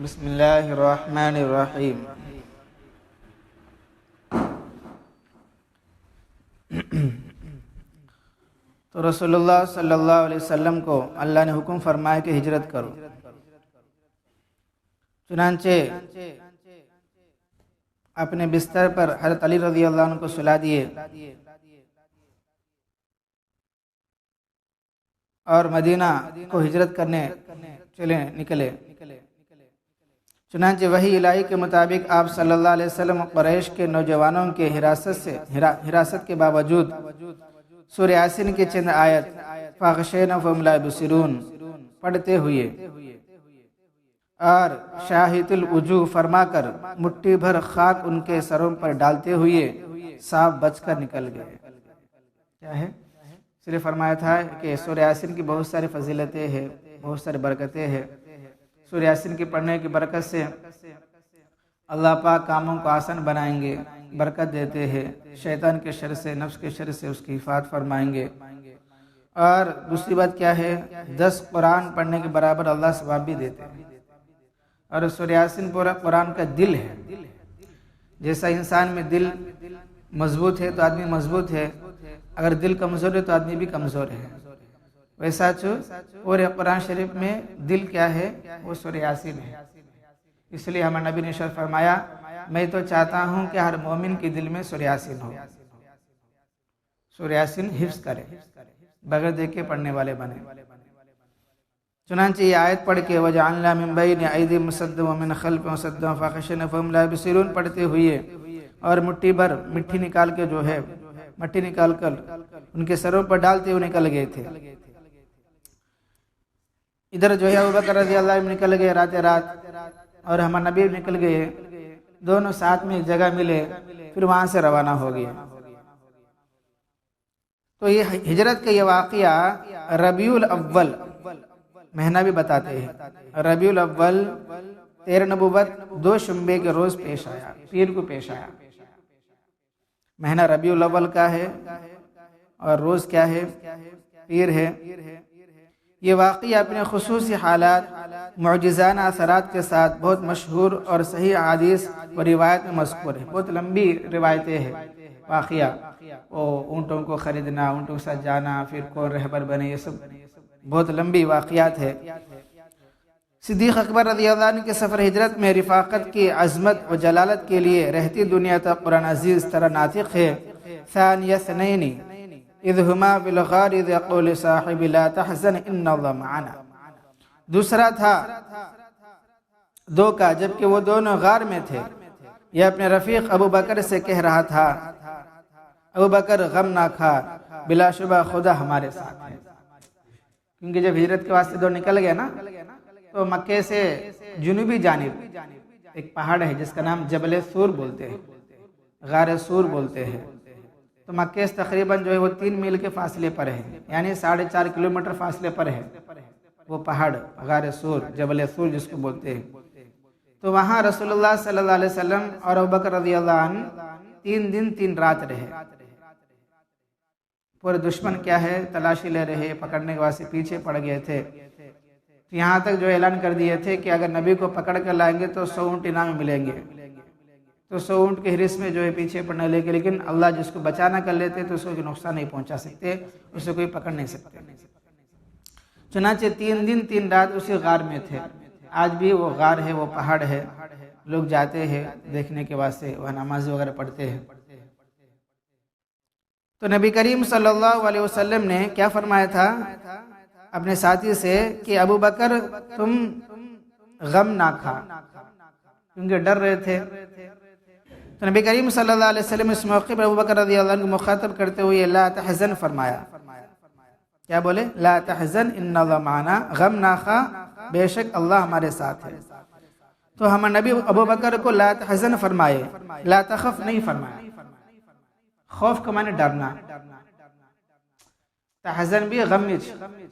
بسم اللہ الرحمن الرحیم۔ تو رسول اللہ صلی اللہ علیہ وسلم کو اللہ نے حکم فرمایا کہ ہجرت کرو۔ چنانچہ اپنے بستر پر حضرت علی رضی اللہ عنہ کو سلا دیے اور مدینہ کو ہجرت کرنے نکلے۔ چنانچہ وحی الہی کے مطابق آپ صلی اللہ علیہ وسلم قریش کے نوجوانوں کے حراست کے باوجود سورہ یاسین کی چند آیت فَغَشَيْنَا فَهُمْ لَا يُبْصِرُونَ پڑھتے ہوئے اور شاہد الوجوہ فرما کر مٹھی بھر خاک ان کے سروں پر ڈالتے ہوئے صاف بچ کر نکل گئے۔ کیا ہے؟ صرف فرمایا تھا کہ سورہ یاسین کی بہت ساری فضیلتیں ہیں، بہت ساری برکتیں ہیں۔ سورہ یاسین کی پڑھنے کی برکت سے اللہ پاک کاموں کو آسان بنائیں گے، برکت دیتے ہیں، شیطان کے شر سے، نفس کے شر سے اس کی حفاظت فرمائیں گے۔ اور دوسری بات کیا ہے؟ 10 قرآن پڑھنے کے برابر اللہ ثواب بھی دیتے ہیں۔ اور سورہ یاسین پورا قرآن کا دل ہے۔ جیسا انسان میں دل مضبوط ہے تو آدمی مضبوط ہے، اگر دل کمزور ہے تو آدمی بھی کمزور ہے۔ ویسا پورے قرآن شریف میں دل کیا ہے؟ وہ سورہ یاسین ہے۔ اس لیے ہمارے نبی نے ارشاد فرمایا، میں تو چاہتا ہوں کہ ہر مومن کے دل میں سورہ یاسین ہو، سورہ یاسین حفظ کرے، بغیر دیکھے پڑھنے والے بنے۔ چنانچہ یہ آیت پڑھ کے وَجَعَلْنَا مِن بَيْنِ أَيْدِيهِمْ سَدًّا وَمِنْ خَلْفِهِمْ سَدًّا فَغَشَيْنَاهُمْ فَهُمْ لَا يُبْصِرُونَ پڑھتے ہوئے اور مٹھی بھر مٹی نکال کے مٹی نکال کر ان کے سروں پر ڈالتے ہوئے نکل گئے تھے۔ ادھر ابوبکر رضی اللہ عنہ نکل گئے رات اور ہمارے نبی نکل گئے، دونوں ساتھ میں جگہ ملے، پھر وہاں سے روانہ ہو گئے۔ تو یہ ہجرت کا یہ واقعہ ربیع الاول مہینہ بھی بتاتے ہیں۔ ربیع الاول 13 نبوت 2 شنبے کے روز پیش آیا، پیر کو پیش آیا۔ مہینہ ربیع الاول کا ہے اور روز کیا ہے؟ پیر ہے۔ یہ واقعہ اپنے خصوصی حالات، معجزانہ اثرات کے ساتھ بہت مشہور اور صحیح احادیث و روایت میں مذکور ہے۔ بہت لمبی روایتیں ہیں واقعہ، وہ اونٹوں کو خریدنا، اونٹوں کے ساتھ جانا، پھر کون رہبر بنے، یہ سب بہت لمبی واقعات ہے۔ صدیق اکبر رضی اللہ عنہ کے سفر ہجرت میں رفاقت کی عظمت و جلالت کے لیے رہتی دنیا تک قرآن عزیز طرح ناطق ہے۔ ثانی اثنین اذ ہما فی الغار اذ یقول لصاحب لا تحزن ان اللہ معنا۔ دوسرا تھا 2 کا، جبکہ وہ دونوں غار میں تھے، یہ اپنے رفیق ابو بکر سے کہہ رہا تھا، ابو بکر غم نہ کھا، بلا شبہ خدا ہمارے ساتھ ہے۔ کیونکہ جب ہجرت کے واسطے 2 نکل گئے نا، تو مکے سے جنوبی جانب ایک پہاڑ ہے جس کا نام جبل سور بولتے ہیں، غار سور بولتے ہیں۔ تو مکے سے تقریباً وہ 3 میل کے فاصلے پر ہے، یعنی 4.5 کلومیٹر فاصلے پر ہے وہ پہاڑ، غار سور، جبل سور جس کو بولتے ہیں۔ تو وہاں رسول اللہ صلی اللہ علیہ وسلم اور ابوبکر رضی اللہ عنہ 3 دن 3 رات رہے۔ پورے دشمن کیا ہے؟ تلاشی لے رہے، پکڑنے کے واسطے پیچھے پڑ گئے تھے۔ یہاں تک اعلان کر دیے تھے کہ اگر نبی کو پکڑ کر لائیں گے تو 100 اونٹ انعام ملیں گے۔ تو 100 اونٹ کے حرص میں پیچھے پڑنے لگے، لیکن اللہ جس کو بچانا کر لیتے تو اس کو نقصان نہیں پہنچا سکتے، اسے کوئی پکڑ نہیں سکتے۔ چنانچہ 3 دن 3 رات اسی غار میں تھے۔ آج بھی وہ غار ہے، وہ پہاڑ ہے، لوگ جاتے ہیں دیکھنے کے واسطے، وہ نماز وغیرہ پڑھتے ہیں۔ تو نبی کریم صلی اللہ علیہ وسلم نے کیا فرمایا تھا اپنے ساتھی سے کہ ابو بکر تم غم نہ کھا، کیونکہ ڈر رہے تھے۔ تو نبی کریم صلی اللہ علیہ وسلم اس موقع پر ابو بکر رضی اللہ عنہ کو مخاطب کرتے ہوئے لا تحزن فرمایا۔ کیا بولے؟ لا تحزن ان اللہ معنا، غم نہ کھا، بے شک اللہ ہمارے ساتھ ہے۔ تو ہم نبی ابو بکر کو لا تحزن فرمائے، لا تخف نہیں فرمایا۔ خوف کا معنی ڈرنا، تحزن بھی غم،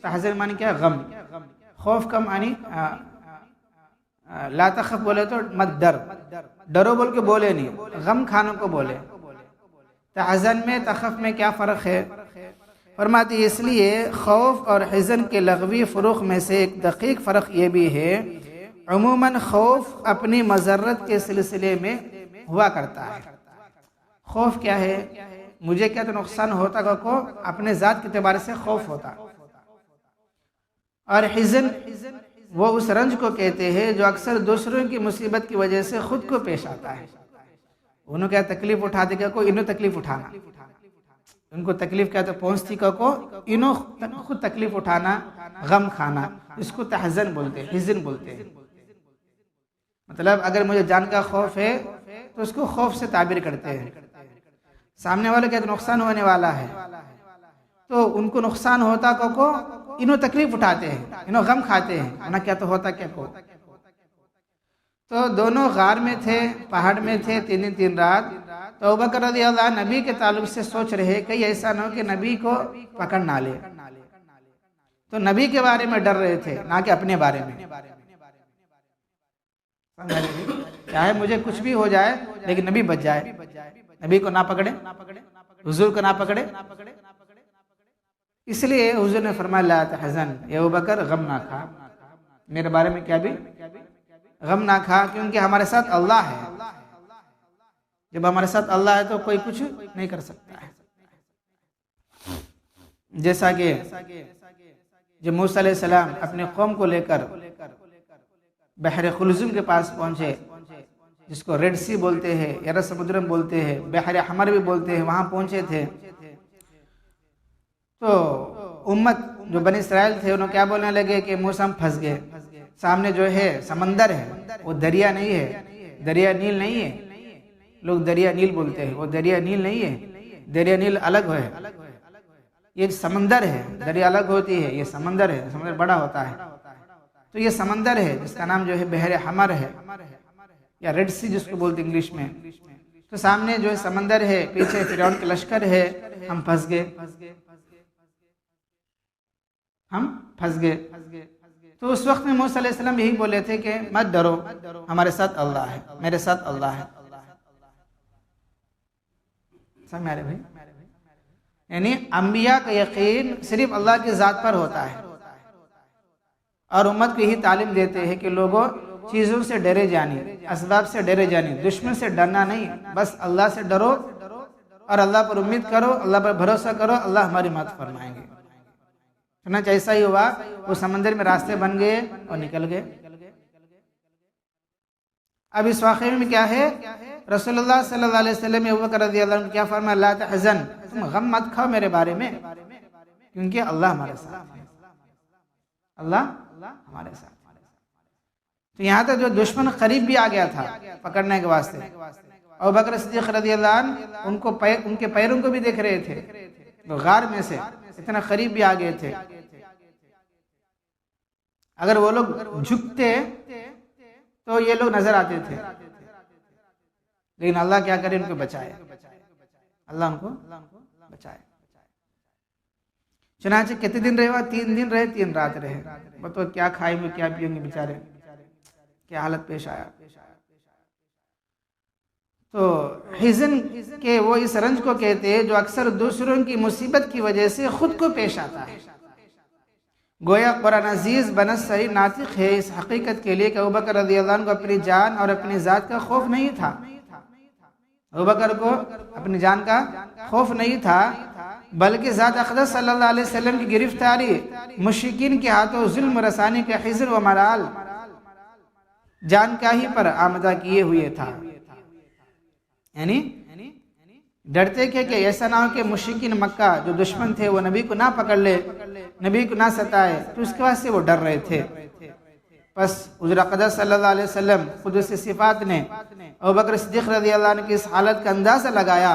تحزن معنی کیا؟ غم۔ خوف کا معنی لا تخف بولے تو مت ڈر، ڈرو بول کے بولے نہیں، غم کھانوں کو بولے۔ تحزن میں تخف میں کیا فرق ہے؟ فرماتی اس لیے خوف اور حزن کے لغوی فروق میں سے ایک دقیق فرق یہ بھی ہے، عموماً خوف اپنی مضرت کے سلسلے میں ہوا کرتا ہے۔ خوف کیا ہے؟ مجھے کیا تو نقصان ہوتا کو اپنے ذات کے اعتبار سے خوف ہوتا، اور حزن وہ اس رنج کو کہتے ہیں جو اکثر دوسروں کی مصیبت کی وجہ سے خود کو پیش آتا ہے۔ انہوں کیا تکلیف اٹھاتے کیا کو انہوں تکلیف اٹھانا، ان کو تکلیف کیا تو پہنچتی کو انہوں خود تکلیف اٹھانا، غم کھانا، اس کو تحزن بولتے ہیں، حزن بولتے ہیں۔ مطلب اگر مجھے جان کا خوف ہے تو اس کو خوف سے تعبیر کرتے ہیں۔ سامنے والے کیا نقصان ہونے والا ہے تو ان کو نقصان ہوتا کو انہوں تکلیف اٹھاتے ہیں، انہوں غم کھاتے ہیں، انہوں کیا تو ہوتا کیا کو۔ تو دونوں غار میں تھے، پہاڑ میں تھے، 3 رات۔ تو ابوبکر رضی اللہ عنہ نبی کے تعلق سے سوچ رہے کہیں ایسا نہ ہو کہ نبی کو پکڑ نہ لے، تو نبی کے بارے میں ڈر رہے تھے نہ کہ اپنے بارے میں۔ چاہے مجھے کچھ بھی ہو جائے لیکن نبی بچ جائے، نبی کو نہ پکڑے، حضور کو نہ پکڑے۔ اس لیے حضور نے فرمایا لا تحزن اے ابوبکر، غم نہ کھا، میرے بارے میں کیا بھی غم نہ کھا، کیونکہ ہمارے ساتھ اللہ ہے۔ جب ہمارے ساتھ اللہ ہے تو کوئی کچھ نہیں کر سکتا ہے۔ جیسا کہ جب موسیٰ علیہ السلام اپنے قوم کو لے کر بحر خلزم کے پاس پہنچے، جس کو ریڈ سی بولتے ہیں، یرا سمندرم بولتے ہیں، بحر احمر بھی بولتے ہیں، وہاں پہنچے تھے تو امت جو بنی اسرائیل تھے انہوں کیا بولنے لگے کہ موسیٰ ہم پھنس گئے، سامنے جو ہے سمندر ہے، وہ دریا نہیں ہے، دریا نیل نہیں ہے۔ لوگ دریا نیل بولتے ہیں، وہ دریا نیل نہیں ہے، دریا نیل الگ ہے، یہ سمندر ہے، دریا الگ ہوتی ہے، یہ سمندر ہے، سمندر بڑا ہوتا ہے۔ تو یہ سمندر ہے جس کا نام جو ہے بحر حمر ہے یا ریڈ سی جس کو بولتے انگلش میں۔ تو سامنے جو ہے سمندر ہے، پیچھے فرعون کے لشکر ہے، ہم پھنس گئے، ہم پھنس گئے۔ تو اس وقت میں موسیٰ علیہ السلام یہی بولے تھے کہ مت ڈرو، ہمارے ساتھ اللہ ہے، میرے ساتھ اللہ ہے۔ سمجھ آ رہے بھائی؟ یعنی انبیاء کا یقین صرف اللہ کی ذات پر ہوتا ہے، اور امت کو یہی تعلیم دیتے ہیں کہ لوگوں چیزوں سے ڈرے جانی، اسباب سے ڈرے جانی، دشمن سے ڈرنا نہیں، بس اللہ سے ڈرو اور اللہ پر امید کرو، اللہ پر بھروسہ کرو، اللہ ہماری مدد فرمائیں گے۔ چنانچہ ایسا ہی ہوا، وہ سمندر میں راستے بن گئے اور نکل گئے۔ اب اس واقعے میں کیا ہے؟ رسول اللہ صلی اللہ علیہ وسلم ابوبکر رضی اللہ عنہ کیا فرمایا لا تحزن، تم غم مت کھاؤ میرے بارے میں، کیونکہ اللہ ہمارے ساتھ ہے، اللہ ہمارے ساتھ۔ تو یہاں تک جو دشمن قریب بھی آ گیا تھا پکڑنے کے واسطے، ابوبکر صدیق رضی اللہ عنہ ان کے پیروں کو بھی دیکھ رہے تھے، تو غار میں سے اتنا قریب بھی آ گئے تھے۔ اگر وہ لوگ جھکتے تو یہ لوگ نظر آتے تھے، لیکن اللہ کیا کرے، ان کو بچائے، اللہ ان کو بچائے۔ چنانچہ کتنے دن رہے؟ 3 دن رہے، 3 رات رہے۔ بتو کیا کھائیں گے، کیا پیئیں گے، بیچارے کیا حالت پیش آیا۔ تو حزن کے وہ اس رنج کو کہتے ہیں جو اکثر دوسروں کی مصیبت کی وجہ سے خود کو پیش آتا ہے۔ گویا قرآن عزیز بنص ناطق ہے اس حقیقت کے لیے کہ ابوبکر رضی اللہ عنہ کو اپنی جان اور اپنی ذات کا خوف نہیں تھا۔ ابوبکر کو اپنی جان کا خوف نہیں تھا، بلکہ ذات اقدس صلی اللہ علیہ وسلم کی گرفتاری، مشرکین کے ہاتھوں ظلم رسانی کا حزن و ملال جان کا ہی پر آمدہ کیے ہوئے تھا۔ یعنی ڈرتے کہ ایسا نہ ہو کہ مشرکین مکہ جو دشمن تھے وہ نبی کو نہ پکڑ لے، نبی کو نہ ستائے، تو اس کے واسطے وہ ڈر رہے تھے۔ پس حضور اقدس صلی اللہ علیہ وسلم قدس صفات نے ابوبکر صدیق رضی اللہ عنہ کی اس حالت کا اندازہ لگایا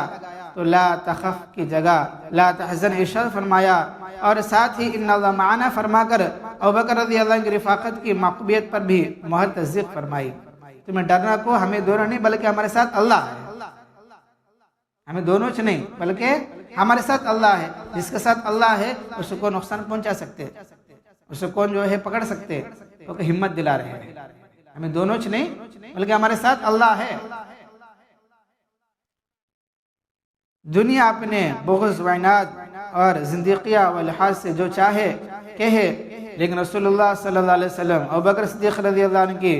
تو لا تخف کی جگہ لا تحزن ارشاد فرمایا، اور ساتھ ہی ان اللہ معنا فرما کر ابوبکر رضی اللہ عنہ کی رفاقت کی معقوبیت پر بھی مہر تصدیق فرمائی۔ تمہیں ڈرنا کو ہمیں دونوں نہیں بلکہ ہمارے ساتھ اللہ ہے، ہمیں دونوں چ نہیں بلکہ ہمارے ساتھ اللہ ہے۔ جس کے ساتھ اللہ ہے اس کو نقصان پہنچا سکتے، اس کو کون جو ہے پکڑ سکتے، تو کہ ہمت دلا رہے ہیں۔ ہمیں دونوں چ نہیں بلکہ ہمارے ساتھ اللہ ہے۔ دنیا اپنے بغض و عناد اور زندیقیہ و لحاظ سے جو چاہے کہے، لیکن رسول اللہ صلی اللہ علیہ وسلم ابوبکر صدیق رضی اللہ عنہ کی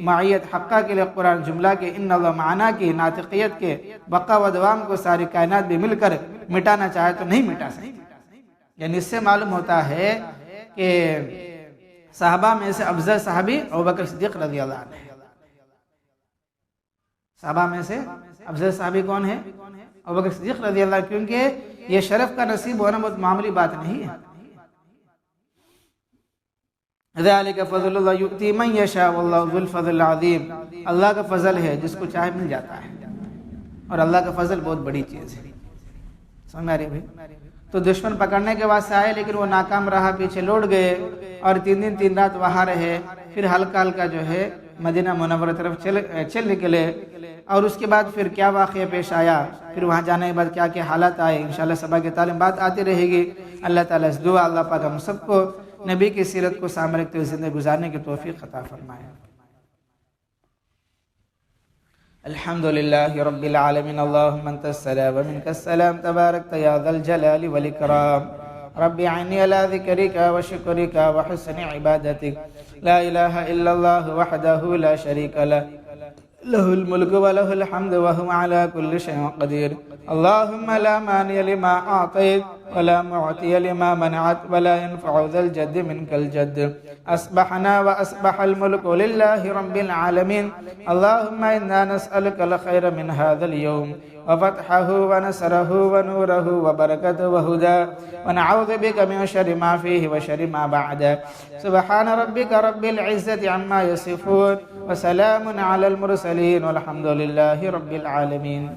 معیت حقہ کے لیے قرآن جملہ کے ان اللہ معنا کی ناطقیت کے بقا و دوام کو ساری کائنات بھی مل کر مٹانا چاہے تو نہیں مٹا سکتے۔ یعنی اس سے معلوم ہوتا ہے کہ صحابہ میں سے افضل صحابی ابوبکر صدیق رضی اللہ عنہ ہے۔ صحابہ میں سے افضل صحابی کون ہے؟ ابوبکر صدیق رضی اللہ عنہ، کیونکہ یہ شرف کا نصیب ہونا بہت معمولی بات نہیں ہے۔ ذالک فضل اللہ یؤتی من یشاء واللہ ذو الفضل العظیم، اللہ کا فضل ہے جس کو چاہے مل جاتا ہے، اور اللہ کا فضل بہت بڑی چیز ہے۔ سمجھ میں آ رہی ہے بھائی؟ تو دشمن پکڑنے کے واسطے آئے لیکن وہ ناکام رہا، پیچھے لوٹ گئے اور 3 دن 3 رات وہاں رہے، پھر ہلکا ہلکا جو ہے مدینہ منورہ طرف چل نکلے، اور اس کے بعد پھر کیا واقعہ پیش آیا، پھر وہاں جانے کے بعد کیا کیا حالات آئے، انشاءاللہ صبح کی تعلیم بات آتی رہے گی۔ اللہ تعالیٰ اس دعا اللہ پاک ہم سب کو نبی کی سیرت کو سامنے رکھتے ہوئے زندگی گزارنے کی توفیق عطا فرمائے۔ الحمدللہ رب العالمین، اللہم انت السلام ومنک السلام، تبارکت یا ذا الجلال والاکرام، رب اعنی علی ذکرک وشکرک وحسن عبادتک، لا الہ الا اللہ وحدہ لا شریک لہ، لہ الملک ولہ الحمد وہو علی کل شیء قدیر، اللہم لا مانع لما اعطیت ولا معطی لما منعت ولا ينفع ذا الجد منك الجد، اصبحنا واصبح الملك لله رب العالمين، اللهم انا نسألك الخير من هذا اليوم وفتحه ونصره ونوره وبركته وهداه، ونعوذ بك من شر ما فيه وشر ما بعده، سبحان ربك رب العزة عما يصفون وسلام على المرسلين والحمد لله رب العالمين۔